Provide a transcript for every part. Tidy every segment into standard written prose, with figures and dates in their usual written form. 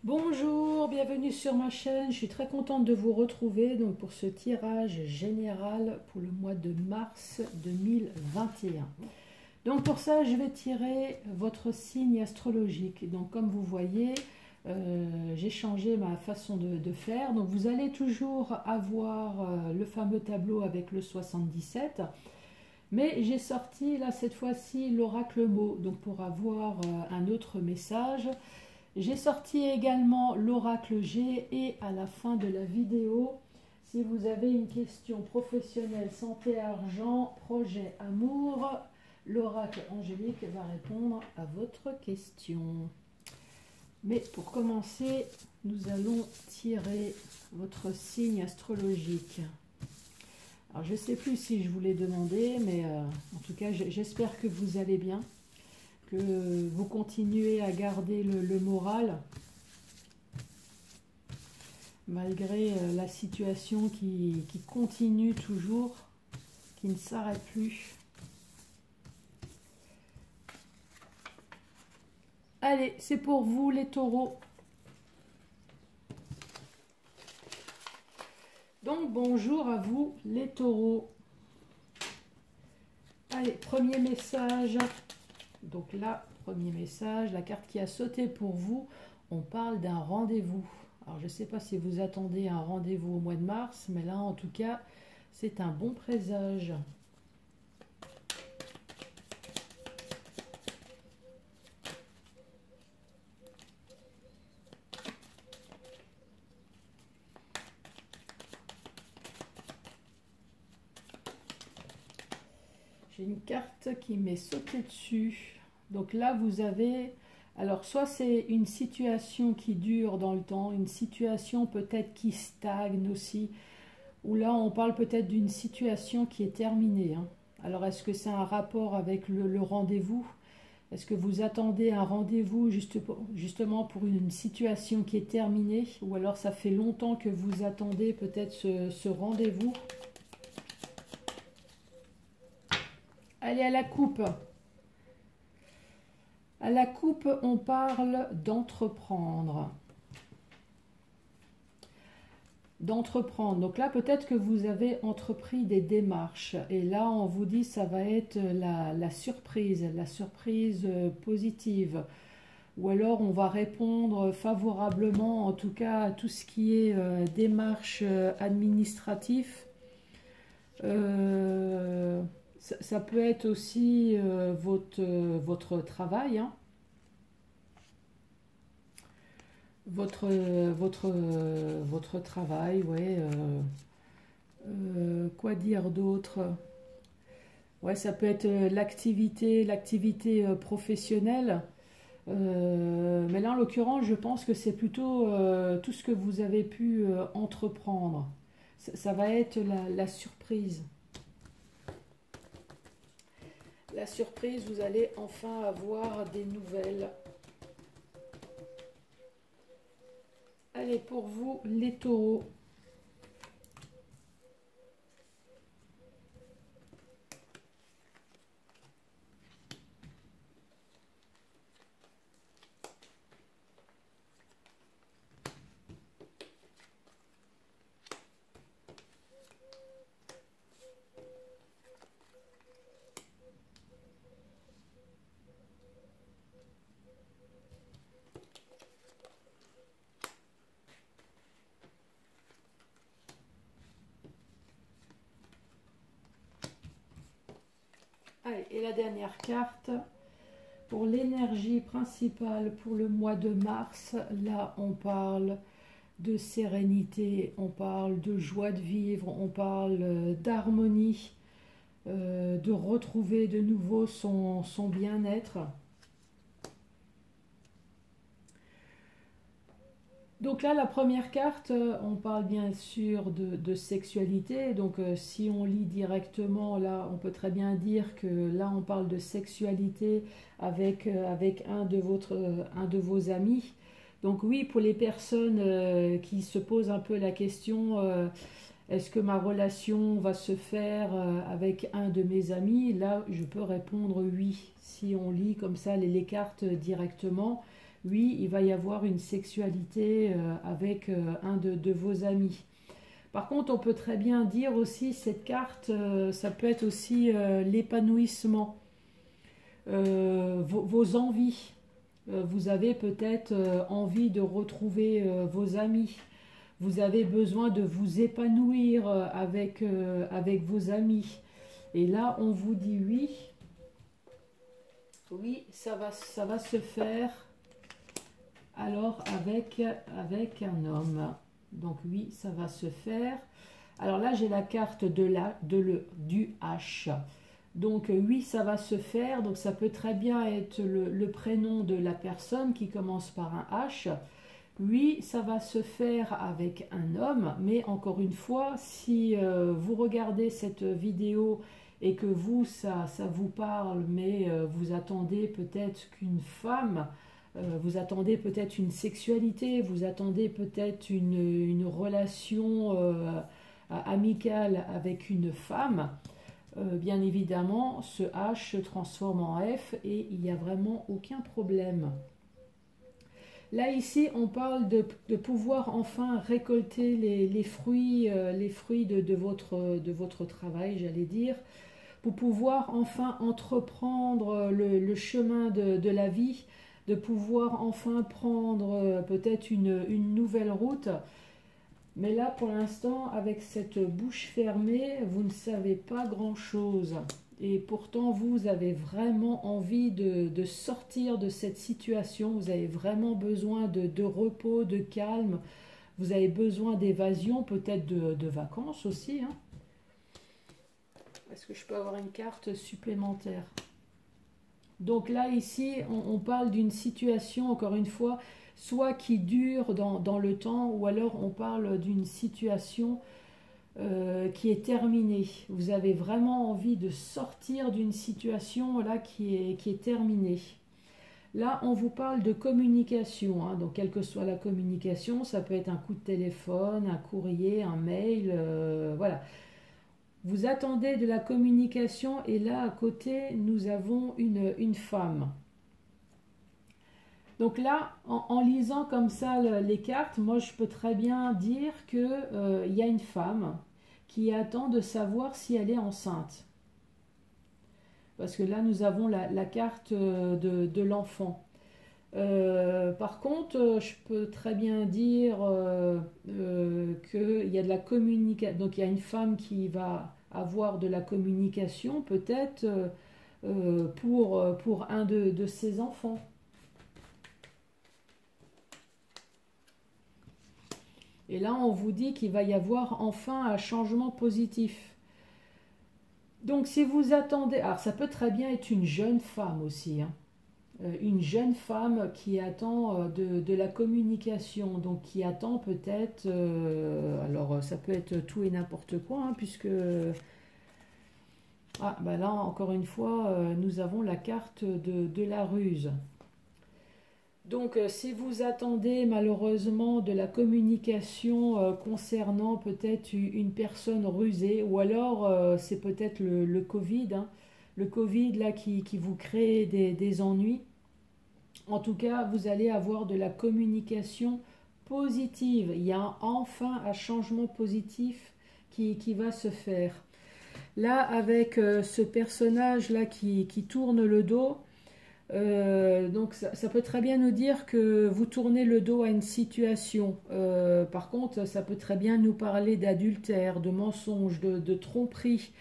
Bonjour, bienvenue sur ma chaîne. Je suis très contente de vous retrouver donc pour ce tirage général pour le mois de mars 2021. Donc pour ça, je vais tirer votre signe astrologique. Donc comme vous voyez, j'ai changé ma façon de faire. Donc vous allez toujours avoir le fameux tableau avec le 77. Mais j'ai sorti là cette fois-ci l'oracle mot. Donc pour avoir un autre message. J'ai sorti également l'oracle G et à la fin de la vidéo, si vous avez une question professionnelle, santé, argent, projet, amour, l'oracle angélique va répondre à votre question. Mais pour commencer, nous allons tirer votre signe astrologique. Alors je ne sais plus si je vous l'ai demandé, mais en tout cas j'espère que vous allez bien. Que vous continuez à garder le moral malgré la situation qui continue toujours, qui ne s'arrête plus. Allez, c'est pour vous les taureaux. Donc bonjour à vous les taureaux. Allez, premier message. Donc là, premier message, la carte qui a sauté pour vous, on parle d'un rendez-vous. Alors je ne sais pas si vous attendez un rendez-vous au mois de mars, mais là en tout cas, c'est un bon présage. J'ai une carte qui m'est sautée dessus. Donc là, vous avez... Alors, soit c'est une situation qui dure dans le temps, une situation peut-être qui stagne aussi, ou là, on parle peut-être d'une situation qui est terminée. Alors, est-ce que c'est un rapport avec le rendez-vous? Est-ce que vous attendez un rendez-vous justement pour une situation qui est terminée? Ou alors, ça fait longtemps que vous attendez peut-être ce rendez-vous? Allez à la coupe. À la coupe, on parle d'entreprendre. D'entreprendre. Donc là, peut-être que vous avez entrepris des démarches. Et là, on vous dit ça va être la surprise positive. Ou alors, on va répondre favorablement, en tout cas, à tout ce qui est démarche administrative. Ça peut être aussi votre travail, votre travail, ouais. Quoi dire d'autre? Ouais, ça peut être l'activité professionnelle. Mais là, en l'occurrence, je pense que c'est plutôt tout ce que vous avez pu entreprendre. Ça va être la surprise. La surprise, vous allez enfin avoir des nouvelles. Allez, pour vous, les taureaux. Allez, et la dernière carte, pour l'énergie principale pour le mois de mars, là on parle de sérénité, on parle de joie de vivre, on parle d'harmonie, de retrouver de nouveau son bien-être. Donc là, la première carte, on parle bien sûr de sexualité. Donc si on lit directement, là, on peut très bien dire que là, on parle de sexualité avec un de vos amis. Donc oui, pour les personnes qui se posent un peu la question, est-ce que ma relation va se faire avec un de mes amis? Là, je peux répondre oui, si on lit comme ça les cartes directement. oui, il va y avoir une sexualité avec un de vos amis. Par contre, on peut très bien dire aussi, cette carte, ça peut être aussi l'épanouissement, vos envies. Vous avez peut-être envie de retrouver vos amis. Vous avez besoin de vous épanouir avec vos amis. Et là, on vous dit oui. Oui, ça va se faire alors avec un homme. Donc oui, ça va se faire. Alors là, j'ai la carte du H. Donc oui, ça va se faire. Donc ça peut très bien être le prénom de la personne qui commence par un H. Oui, ça va se faire avec un homme. Mais encore une fois, si vous regardez cette vidéo et que vous, ça vous parle, mais vous attendez peut-être qu'une femme, vous attendez peut-être une sexualité, vous attendez peut-être une relation amicale avec une femme, bien évidemment, ce H se transforme en F et il n'y a vraiment aucun problème. Là, ici, on parle de pouvoir enfin récolter les fruits de votre travail, j'allais dire, pour pouvoir enfin entreprendre le chemin de la vie, de pouvoir enfin prendre peut-être une nouvelle route. Mais là, pour l'instant, avec cette bouche fermée, vous ne savez pas grand-chose. Et pourtant, vous avez vraiment envie de sortir de cette situation. Vous avez vraiment besoin de repos, de calme. Vous avez besoin d'évasion, peut-être de vacances aussi. Hein. Est-ce que je peux avoir une carte supplémentaire? Donc là, ici, on parle d'une situation, encore une fois, soit qui dure dans le temps, ou alors on parle d'une situation qui est terminée. Vous avez vraiment envie de sortir d'une situation là qui est terminée. Là, on vous parle de communication. Hein, donc, quelle que soit la communication, ça peut être un coup de téléphone, un courrier, un mail, voilà. Vous attendez de la communication et là, à côté, nous avons une femme. Donc là, en lisant comme ça les cartes, moi, je peux très bien dire qu'il y a une femme qui attend de savoir si elle est enceinte. Parce que là, nous avons la carte de l'enfant. Par contre, je peux très bien dire qu'il y a de la communication. Donc, il y a une femme qui va avoir de la communication, peut-être pour un de ses enfants. Et là, on vous dit qu'il va y avoir enfin un changement positif. Donc, si vous attendez... Alors, ça peut très bien être une jeune femme aussi, hein. Une jeune femme qui attend de la communication, donc qui attend peut-être... alors, ça peut être tout et n'importe quoi, hein, puisque... Ah, ben là, encore une fois, nous avons la carte de la ruse. Donc, si vous attendez malheureusement de la communication concernant peut-être une personne rusée, ou alors c'est peut-être le Covid, hein, le Covid là qui vous crée des ennuis, en tout cas, vous allez avoir de la communication positive. Il y a enfin un changement positif qui va se faire. Là, avec ce personnage là qui tourne le dos, donc ça peut très bien nous dire que vous tournez le dos à une situation. Par contre, ça peut très bien nous parler d'adultère, de mensonge, de tromperie,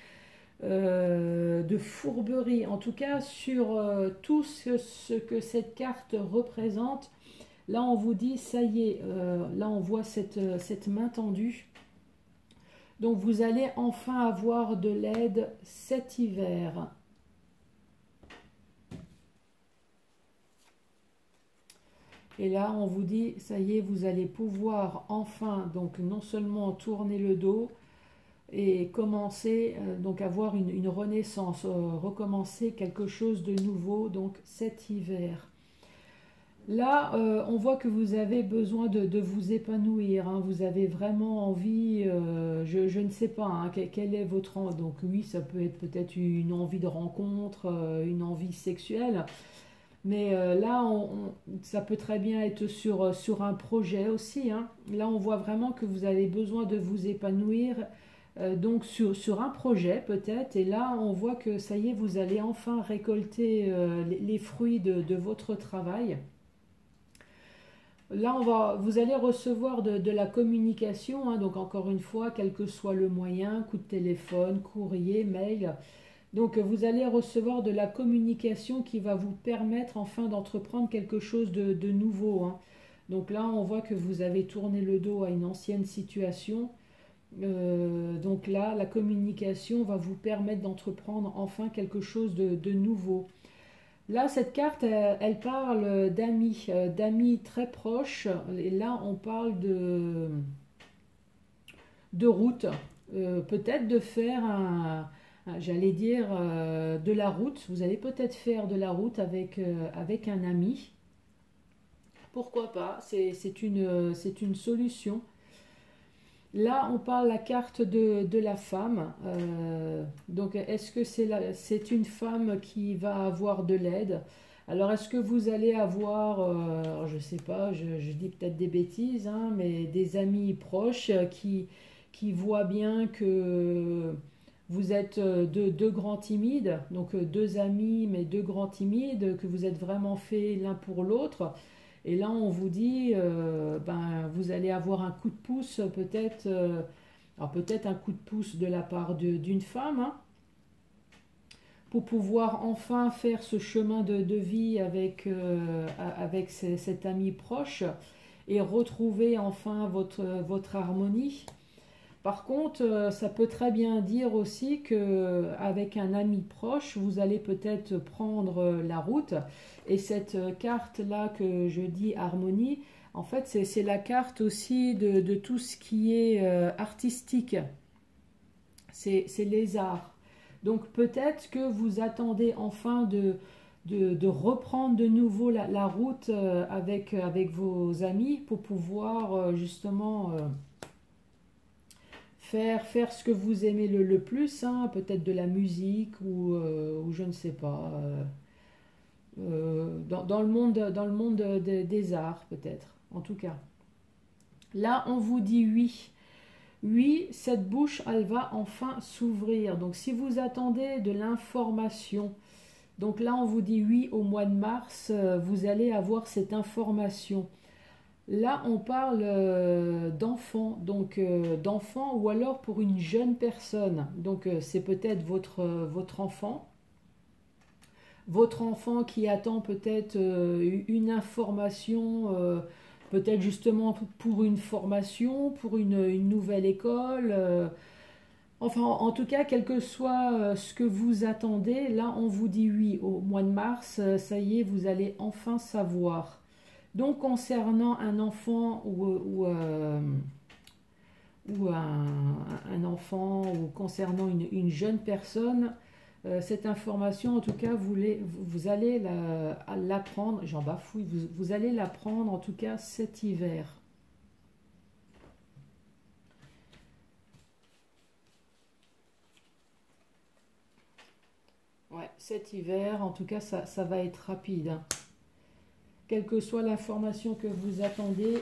de fourberie. En tout cas, sur tout ce que cette carte représente, là on vous dit, ça y est, là on voit cette main tendue. Donc vous allez enfin avoir de l'aide cet hiver. Et là, on vous dit, ça y est, vous allez pouvoir enfin, donc non seulement tourner le dos et commencer, donc avoir une renaissance, recommencer quelque chose de nouveau, donc cet hiver. Là, on voit que vous avez besoin de vous épanouir, hein. Vous avez vraiment envie, je ne sais pas, hein, quel est votre... Donc oui, ça peut être peut-être une envie de rencontre, une envie sexuelle. Mais là, ça peut très bien être sur un projet aussi, hein. Là, on voit vraiment que vous avez besoin de vous épanouir, donc sur un projet peut-être. Et là, on voit que ça y est, vous allez enfin récolter les fruits de votre travail. Là, vous allez recevoir de la communication, hein, donc encore une fois, quel que soit le moyen, coup de téléphone, courrier, mail. Donc vous allez recevoir de la communication qui va vous permettre enfin d'entreprendre quelque chose de nouveau, hein. Donc là, on voit que vous avez tourné le dos à une ancienne situation. Donc là, la communication va vous permettre d'entreprendre enfin quelque chose de nouveau. Là, cette carte, elle parle d'amis, d'amis très proches. Et là, on parle de route. Peut-être de faire j'allais dire, de la route. Vous allez peut-être faire de la route avec un ami. Pourquoi pas? C'est une solution. Là, on parle la carte de la femme. Donc, est-ce que c'est une femme qui va avoir de l'aide? Alors, est-ce que vous allez avoir, alors, je sais pas, je dis peut-être des bêtises, hein, mais des amis proches qui voient bien que vous êtes deux grands timides, donc deux amis, mais deux grands timides, que vous êtes vraiment faits l'un pour l'autre. Et là, on vous dit, ben, vous allez avoir un coup de pouce, peut-être, alors peut-être un coup de pouce de la part d'une femme, hein, pour pouvoir enfin faire ce chemin de vie avec cet ami proche et retrouver enfin votre harmonie. Par contre, ça peut très bien dire aussi que avec un ami proche, vous allez peut-être prendre la route. Et cette carte-là que je dis harmonie, en fait, c'est la carte aussi de tout ce qui est artistique. C'est les arts. Donc peut-être que vous attendez enfin de reprendre de nouveau la route avec vos amis pour pouvoir justement faire ce que vous aimez le plus, hein, peut-être de la musique ou je ne sais pas, dans le monde des arts peut-être, en tout cas. Là, on vous dit oui. Oui, cette bouche, elle va enfin s'ouvrir. Donc, si vous attendez de l'information, donc là, on vous dit oui, au mois de mars, vous allez avoir cette information. Là, on parle d'enfant, donc d'enfant ou alors pour une jeune personne. Donc, c'est peut-être votre enfant qui attend peut-être une information, peut-être justement pour une formation, pour une nouvelle école. Enfin, en tout cas, quel que soit ce que vous attendez, là, on vous dit oui. Au mois de mars, ça y est, vous allez enfin savoir. Donc, concernant un enfant ou un enfant ou concernant une jeune personne, cette information, en tout cas, vous allez l'apprendre, j'en bafouille, vous allez l'apprendre en tout cas cet hiver. Ouais, cet hiver, en tout cas, ça va être rapide, hein. Quelle que soit l'information que vous attendez,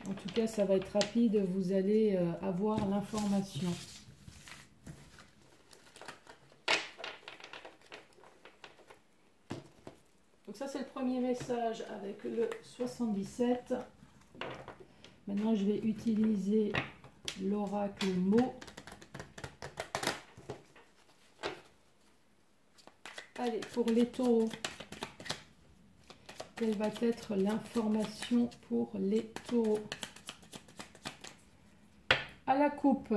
en tout cas, ça va être rapide, vous allez avoir l'information. Donc ça, c'est le premier message avec le 77. Maintenant, je vais utiliser l'oracle mot. Allez, pour les taureaux, quelle va être l'information pour les taureaux? À la coupe.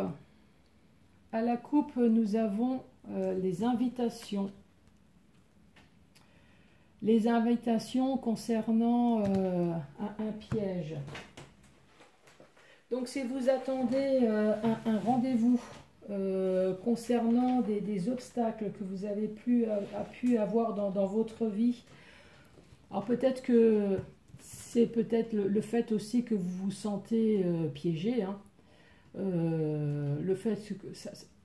À la coupe, nous avons les invitations. Les invitations concernant un piège. Donc, si vous attendez un rendez-vous concernant des obstacles que vous avez pu avoir dans votre vie, alors peut-être que c'est peut-être le fait aussi que vous vous sentez piégé, hein. Le fait que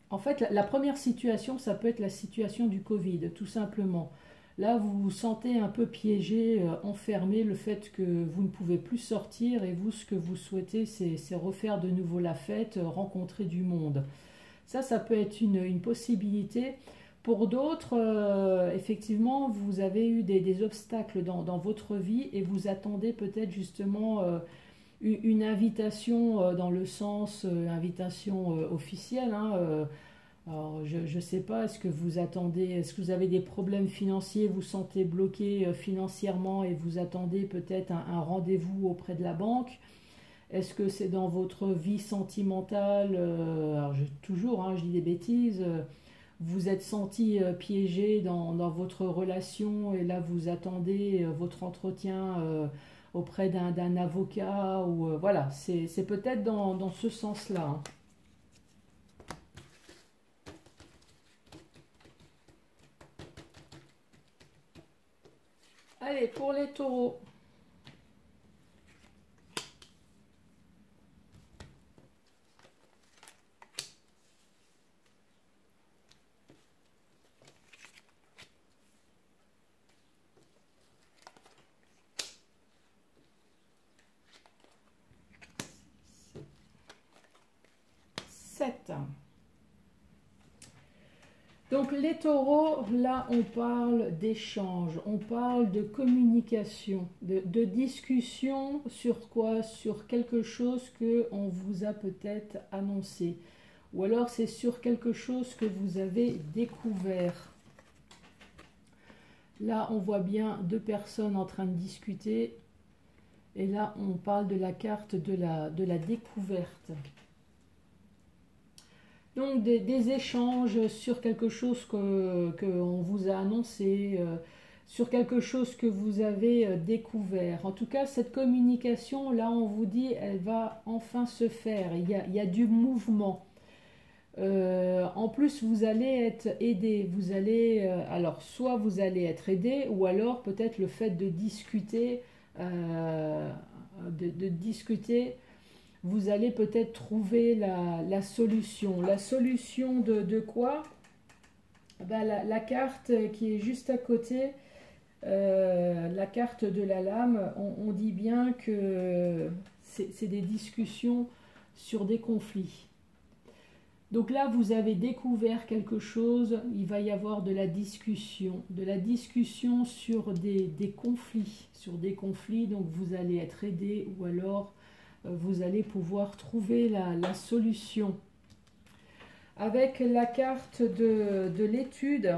en fait, la première situation, ça peut être la situation du Covid, tout simplement. Là, vous vous sentez un peu piégé, enfermé, le fait que vous ne pouvez plus sortir et vous, ce que vous souhaitez, c'est refaire de nouveau la fête, rencontrer du monde. Ça peut être une possibilité. Pour d'autres, effectivement, vous avez eu des obstacles dans votre vie et vous attendez peut-être justement une invitation dans le sens invitation officielle, hein, alors, je ne sais pas, est-ce que vous attendez, est-ce que vous avez des problèmes financiers, vous sentez bloqué financièrement et vous attendez peut-être un rendez-vous auprès de la banque? Est-ce que c'est dans votre vie sentimentale, alors toujours, hein, je dis des bêtises, vous êtes senti piégé dans votre relation et là vous attendez votre entretien auprès d'un avocat ou voilà, c'est peut-être dans ce sens-là, hein. Allez, pour les taureaux. 7. Donc les taureaux, là on parle d'échange, on parle de communication, de discussion sur quoi? Sur quelque chose que on vous a peut-être annoncé. Ou alors c'est sur quelque chose que vous avez découvert. Là on voit bien deux personnes en train de discuter. Et là on parle de la carte de la découverte. Donc des échanges sur quelque chose qu'on vous a annoncé, sur quelque chose que vous avez découvert. En tout cas, cette communication, là, on vous dit, elle va enfin se faire. Il y a du mouvement. En plus, vous allez être aidé. Vous allez, alors, soit vous allez être aidé, ou alors peut-être le fait de discuter, de discuter vous allez peut-être trouver la solution. La solution de quoi? Ben, la carte qui est juste à côté, la carte de la lame, on dit bien que c'est des discussions sur des conflits. Donc là, vous avez découvert quelque chose, il va y avoir de la discussion sur des conflits, donc vous allez être aidé ou alors vous allez pouvoir trouver la solution. Avec la carte de l'étude,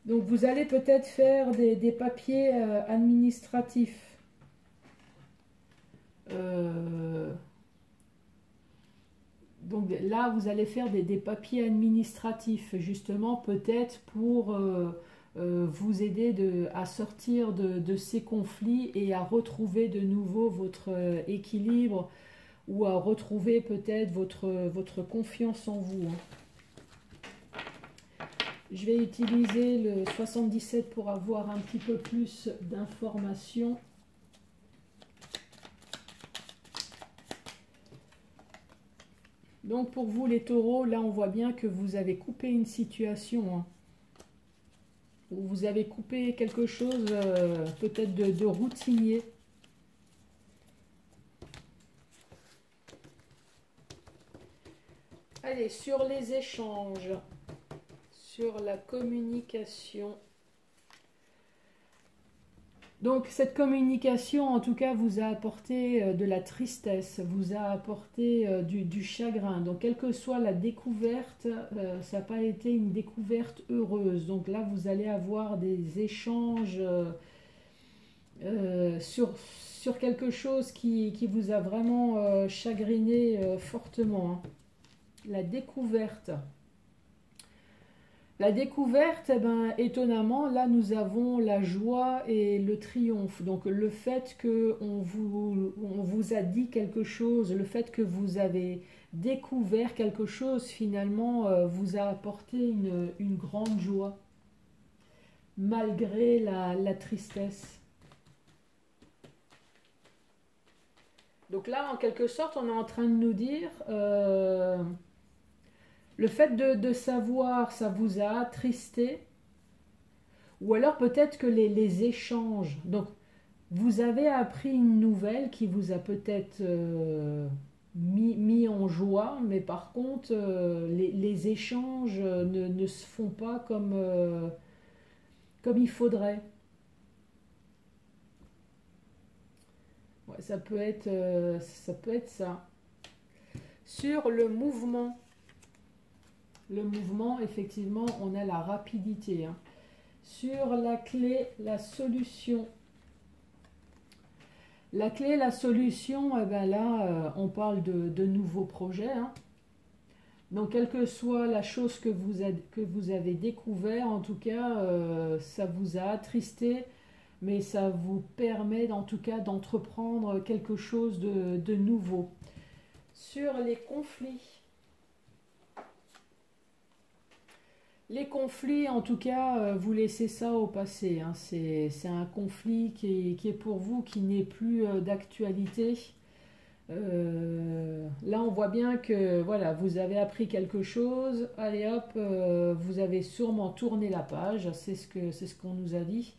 donc vous allez peut-être faire des papiers administratifs. Donc là, vous allez faire des papiers administratifs, justement, peut-être pour vous aider à sortir de ces conflits et à retrouver de nouveau votre équilibre ou à retrouver peut-être votre confiance en vous, hein. Je vais utiliser le 77 pour avoir un petit peu plus d'informations. Donc pour vous les taureaux, là on voit bien que vous avez coupé une situation, hein. Vous avez coupé quelque chose peut-être de routinier. Allez, sur les échanges, sur la communication. Donc cette communication, en tout cas, vous a apporté de la tristesse, vous a apporté du chagrin. Donc quelle que soit la découverte, ça n'a pas été une découverte heureuse. Donc là, vous allez avoir des échanges sur quelque chose qui vous a vraiment chagriné fortement, hein. La découverte. La découverte, eh ben, étonnamment, là nous avons la joie et le triomphe. Donc le fait qu'on vous a dit quelque chose, le fait que vous avez découvert quelque chose, finalement, vous a apporté une grande joie, malgré la tristesse. Donc là, en quelque sorte, on est en train de nous dire... Le fait de savoir, ça vous a attristé, ou alors peut-être que les échanges. Donc, vous avez appris une nouvelle qui vous a peut-être mis en joie, mais par contre, les échanges ne se font pas comme il faudrait. Ouais, ça peut être ça. Sur le mouvement, effectivement, on a la rapidité, hein. Sur la clé, la solution. La clé, la solution, eh ben là, on parle de nouveaux projets, hein. Donc, quelle que soit la chose que vous avez découvert, en tout cas, ça vous a attristé, mais ça vous permet, en tout cas, d'entreprendre quelque chose de nouveau. Sur les conflits, en tout cas, vous laissez ça au passé, hein. C'est un conflit qui est pour vous, qui n'est plus d'actualité. Là, on voit bien que voilà, vous avez appris quelque chose. Allez hop, vous avez sûrement tourné la page. C'est ce qu'on nous a dit.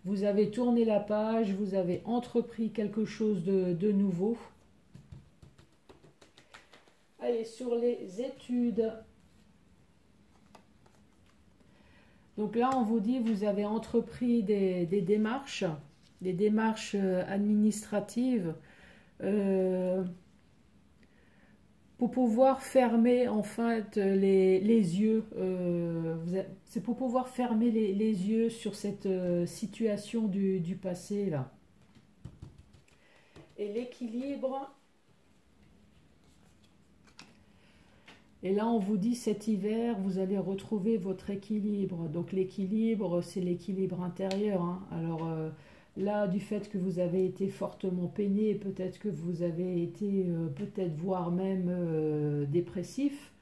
Vous avez tourné la page, vous avez entrepris quelque chose de nouveau. Allez, sur les études. Donc là, on vous dit, vous avez entrepris des démarches administratives. Euh, pour pouvoir fermer en fait les yeux, c'est pour pouvoir fermer les yeux sur cette situation du passé là. Et l'équilibre, et là on vous dit cet hiver vous allez retrouver votre équilibre. Donc l'équilibre, c'est l'équilibre intérieur, hein. Alors là, du fait que vous avez été fortement peiné, peut-être que vous avez été, peut-être voire même dépressif.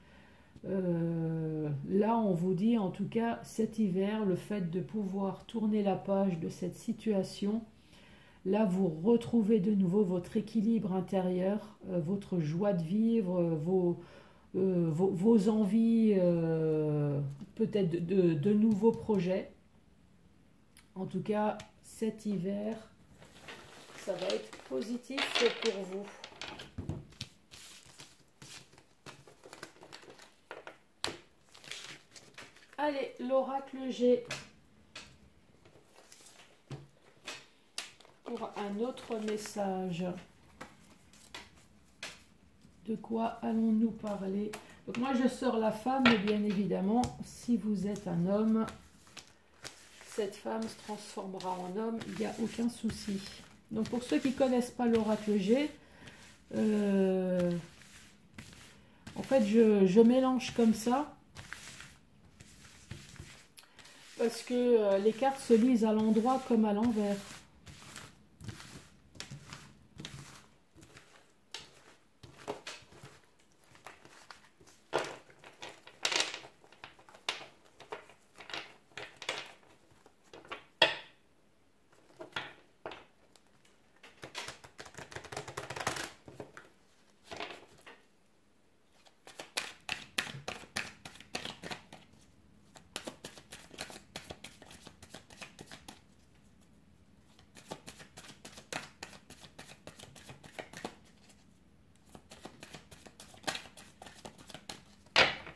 Là, on vous dit en tout cas cet hiver, le fait de pouvoir tourner la page de cette situation, là, vous retrouvez de nouveau votre équilibre intérieur, votre joie de vivre, vos envies, peut-être de nouveaux projets. En tout cas, cet hiver, ça va être positif pour vous. Allez, l'oracle G pour un autre message. De quoi allons-nous parler? Donc moi, je sors la femme, mais bien évidemment, si vous êtes un homme, cette femme se transformera en homme, il n'y a aucun souci. Donc pour ceux qui ne connaissent pas l'oracle G, en fait je mélange comme ça, parce que les cartes se lisent à l'endroit comme à l'envers.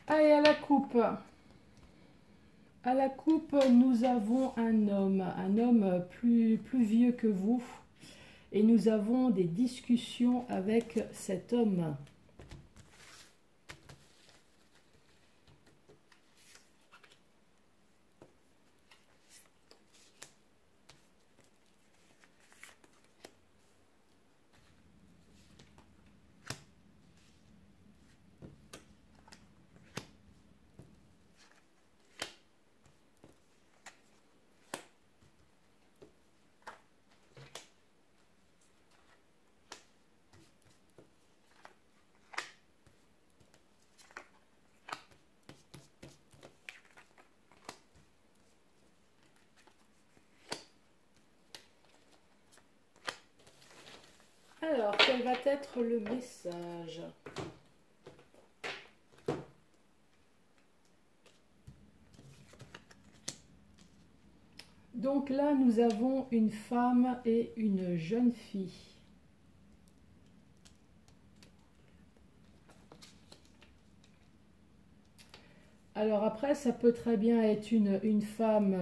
Allez, à la coupe. À la coupe, nous avons un homme plus vieux que vous. Et nous avons des discussions avec cet homme. Alors, quel va être le message? Donc là, nous avons une femme et une jeune fille. Alors après, ça peut très bien être une femme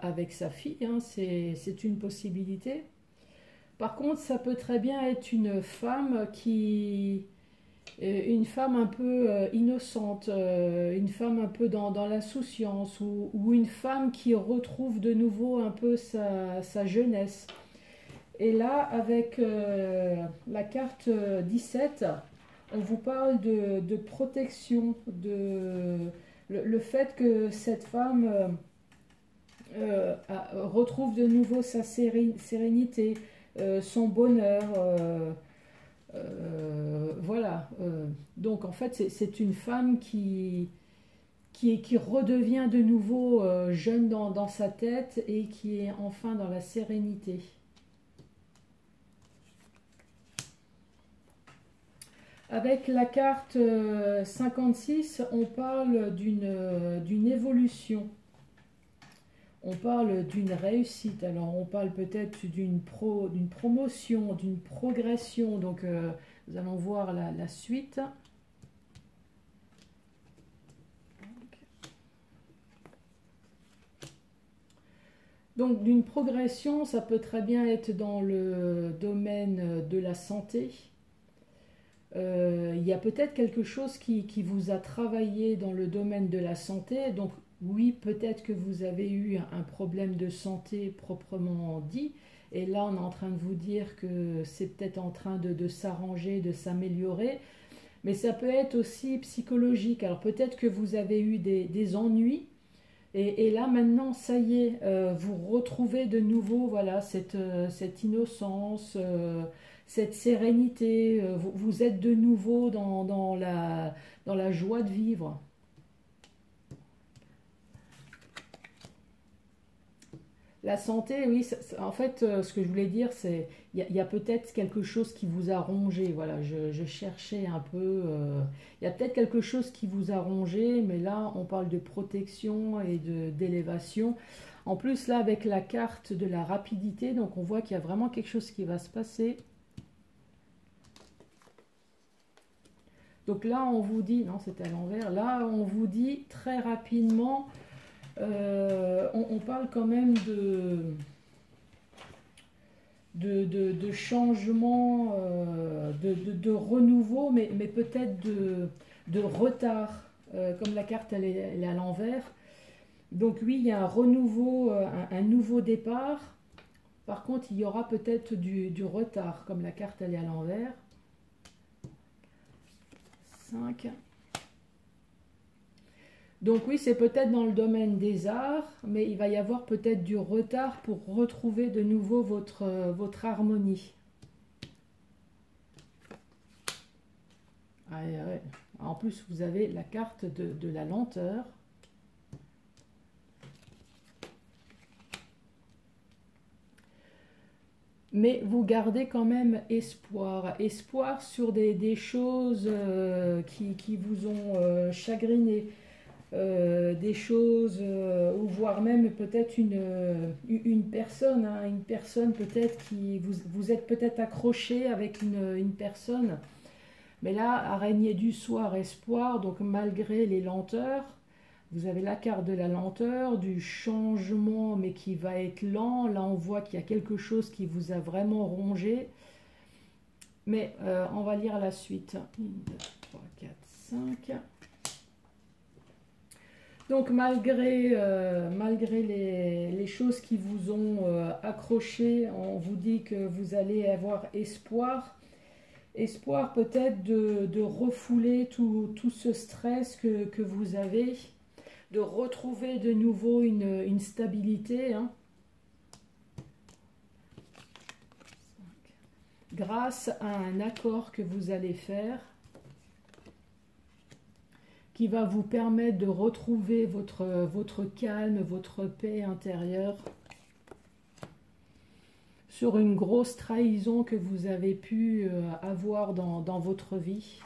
avec sa fille, hein, c'est une possibilité. Par contre, ça peut très bien être une femme une femme un peu innocente, une femme un peu dans l'insouciance, ou une femme qui retrouve de nouveau un peu sa jeunesse. Et là, avec la carte 17, on vous parle de protection, le fait que cette femme retrouve de nouveau sa sérénité, son bonheur. Voilà. Donc en fait, c'est une femme qui redevient de nouveau jeune dans sa tête et qui est enfin dans la sérénité. Avec la carte 56, on parle d'une évolution. On parle d'une réussite. Alors, on parle peut-être d'une promotion, d'une progression. Donc, nous allons voir la suite. Donc, d'une progression, ça peut très bien être dans le domaine de la santé. Il y a peut-être quelque chose qui vous a travaillé dans le domaine de la santé. Donc, oui, peut-être que vous avez eu un problème de santé proprement dit. Et là, on est en train de vous dire que c'est peut-être en train de s'arranger, de s'améliorer. Mais ça peut être aussi psychologique. Alors, peut-être que vous avez eu des ennuis. Et là, maintenant, ça y est, vous retrouvez de nouveau voilà, cette innocence, cette sérénité. Vous êtes de nouveau dans la joie de vivre. La santé, oui, en fait, ce que je voulais dire, c'est il y a peut-être quelque chose qui vous a rongé. Voilà, je cherchais un peu. Il y a peut-être quelque chose qui vous a rongé, mais là, on parle de protection et d'élévation. En plus, là, avec la carte de la rapidité, donc on voit qu'il y a vraiment quelque chose qui va se passer. Donc là, on vous dit, non, c'était à l'envers. Là, on vous dit très rapidement. On parle quand même de changement, de renouveau, mais peut-être de retard, comme la carte elle est à l'envers. Donc oui, il y a un renouveau, un nouveau départ. Par contre, il y aura peut-être du retard, comme la carte elle est à l'envers. 5. Donc oui, c'est peut-être dans le domaine des arts, mais il va y avoir peut-être du retard pour retrouver de nouveau votre harmonie. Ah, ouais. En plus, vous avez la carte de la lenteur. Mais vous gardez quand même espoir. Espoir sur des choses qui vous ont chagriné. Des choses, ou voire même peut-être une personne, hein, une personne peut-être qui vous êtes peut-être accroché avec une personne, mais là, araignée du soir, espoir, donc malgré les lenteurs, vous avez la carte de la lenteur, du changement, mais qui va être lent. Là, on voit qu'il y a quelque chose qui vous a vraiment rongé, mais on va lire la suite. 1, 2, 3, 4, 5. Donc malgré les choses qui vous ont accroché, on vous dit que vous allez avoir espoir. Espoir peut-être de refouler tout ce stress que vous avez, de retrouver de nouveau une stabilité, hein, grâce à un accord que vous allez faire, qui va vous permettre de retrouver votre calme, votre paix intérieure sur une grosse trahison que vous avez pu avoir dans votre vie.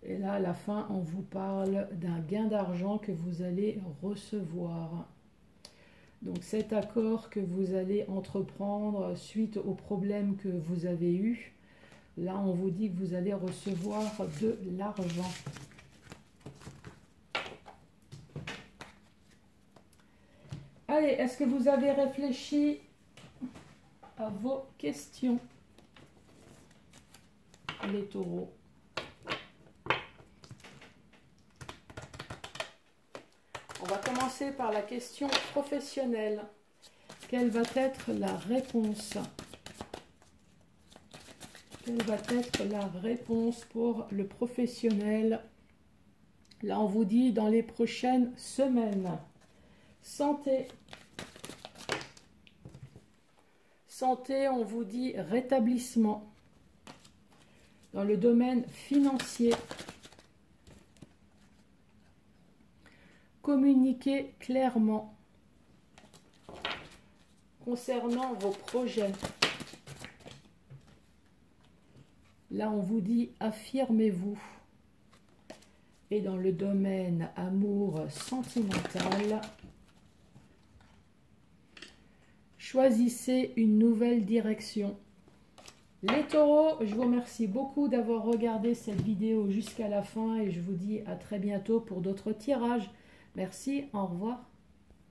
Et là, à la fin, on vous parle d'un gain d'argent que vous allez recevoir. Donc cet accord que vous allez entreprendre suite aux problèmes que vous avez eus, là on vous dit que vous allez recevoir de l'argent. Allez, est-ce que vous avez réfléchi à vos questions, les taureaux? On va commencer par la question professionnelle. Quelle va être la réponse? Quelle va être la réponse pour le professionnel? Là, on vous dit dans les prochaines semaines. Santé. Santé, on vous dit rétablissement. Dans le domaine financier, communiquez clairement. Concernant vos projets, là on vous dit affirmez-vous. Et dans le domaine amour sentimental, choisissez une nouvelle direction. Les taureaux, je vous remercie beaucoup d'avoir regardé cette vidéo jusqu'à la fin et je vous dis à très bientôt pour d'autres tirages. Merci, au revoir.